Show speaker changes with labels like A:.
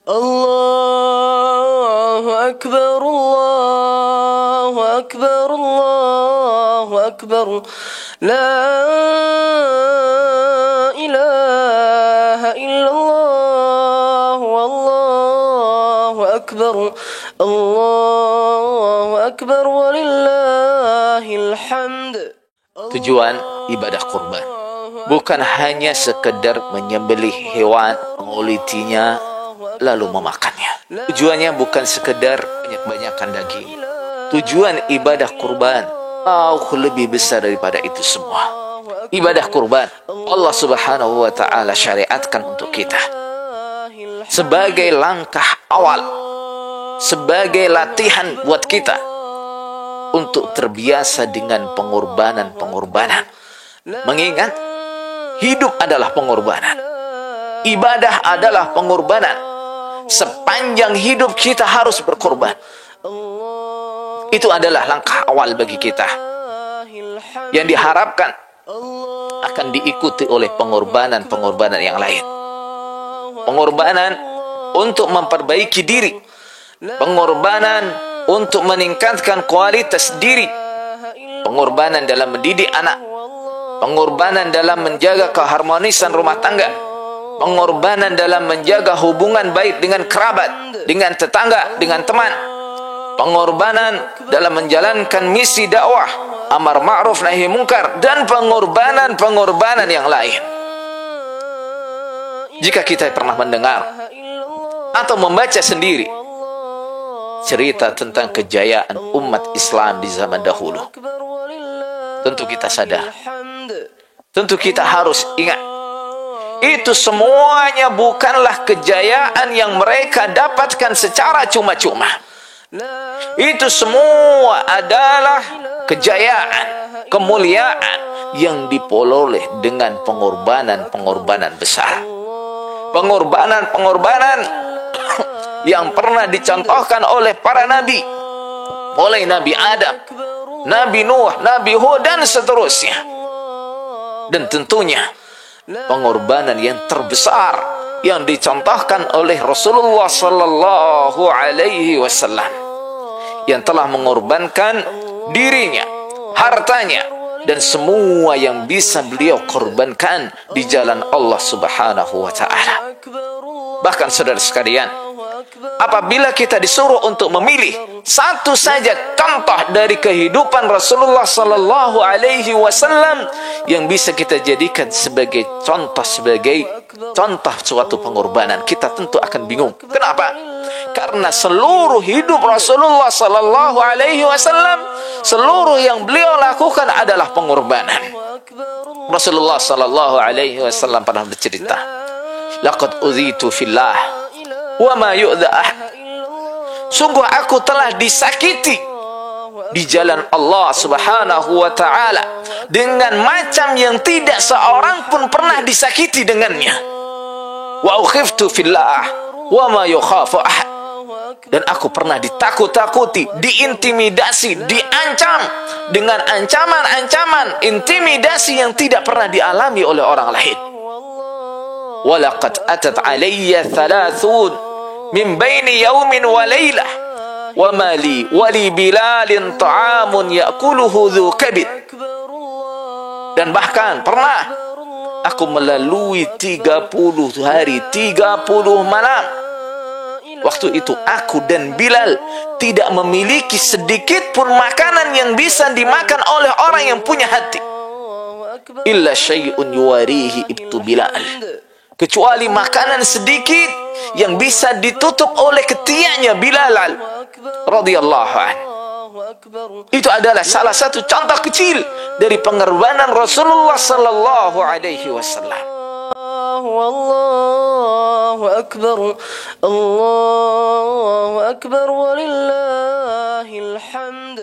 A: Allahu Akbar, Allahu Akbar, Allahu Akbar. La ilaha illallah, Wallahu Akbar, Allahu Akbar, walillahil hamd.
B: Tujuan ibadah kurban bukan hanya sekedar menyembelih hewan, mengulitinya, lalu memakannya. Tujuannya bukan sekedar banyak-banyakan daging. Tujuan ibadah kurban jauh lebih besar daripada itu semua. Ibadah kurban Allah Subhanahu wa ta'ala syariatkan untuk kita sebagai langkah awal, sebagai latihan buat kita untuk terbiasa dengan pengorbanan-pengorbanan. Mengingat hidup adalah pengorbanan, ibadah adalah pengorbanan. Sepanjang hidup kita harus berkorban. Itu adalah langkah awal bagi kita yang diharapkan akan diikuti oleh pengorbanan-pengorbanan yang lain. Pengorbanan untuk memperbaiki diri, pengorbanan untuk meningkatkan kualitas diri, pengorbanan dalam mendidik anak, pengorbanan dalam menjaga keharmonisan rumah tangga, pengorbanan dalam menjaga hubungan baik dengan kerabat, dengan tetangga, dengan teman, pengorbanan dalam menjalankan misi dakwah, amar ma'ruf nahi mungkar, dan pengorbanan-pengorbanan yang lain. Jika kita pernah mendengar atau membaca sendiri cerita tentang kejayaan umat Islam di zaman dahulu, tentu kita sadar, tentu kita harus ingat, itu semuanya bukanlah kejayaan yang mereka dapatkan secara cuma-cuma. Itu semua adalah kejayaan, kemuliaan yang diperoleh dengan pengorbanan-pengorbanan besar. Pengorbanan-pengorbanan yang pernah dicontohkan oleh para nabi, mulai Nabi Adam, Nabi Nuh, Nabi Hud, dan seterusnya. Dan tentunya pengorbanan yang terbesar yang dicontohkan oleh Rasulullah sallallahu alaihi wasallam, yang telah mengorbankan dirinya, hartanya, dan semua yang bisa beliau korbankan di jalan Allah Subhanahu wa ta'ala. Bahkan saudara sekalian, apabila kita disuruh untuk memilih satu saja contoh dari kehidupan Rasulullah sallallahu alaihi wasallam yang bisa kita jadikan sebagai contoh suatu pengorbanan, kita tentu akan bingung. Kenapa? Karena seluruh hidup Rasulullah sallallahu alaihi wasallam, seluruh yang beliau lakukan adalah pengorbanan. Rasulullah sallallahu alaihi wasallam pernah bercerita, laqad udhitu fillah wa ma yu'dha ahad. Sungguh aku telah disakiti di jalan Allah Subhanahu wa ta'ala dengan macam yang tidak seorang pun pernah disakiti dengannya. Wa ukhiftu fillah wa ma yukhafu ahad. Dan aku pernah ditakut-takuti, diintimidasi, diancam dengan ancaman-ancaman, intimidasi yang tidak pernah dialami oleh orang lain. Walaqad atat alayya thalathun min baini yaumin wa laylah wa mali wali bilalin ta'amun ya'kuluhu dhu kabid. Dan bahkan pernah aku melalui 30 hari 30 malam. Waktu itu aku dan Bilal tidak memiliki sedikit pun makanan yang bisa dimakan oleh orang yang punya hati, illa syai'un yuwarihi ibtu Bilal, kecuali makanan sedikit yang bisa ditutup oleh ketiaknya Bilal radhiyallahu anhu. Itu adalah salah satu contoh kecil dari pengorbanan Rasulullah sallallahu alaihi wasallam.
A: Allahu Akbar, Allahu Akbar, walillahil hamd.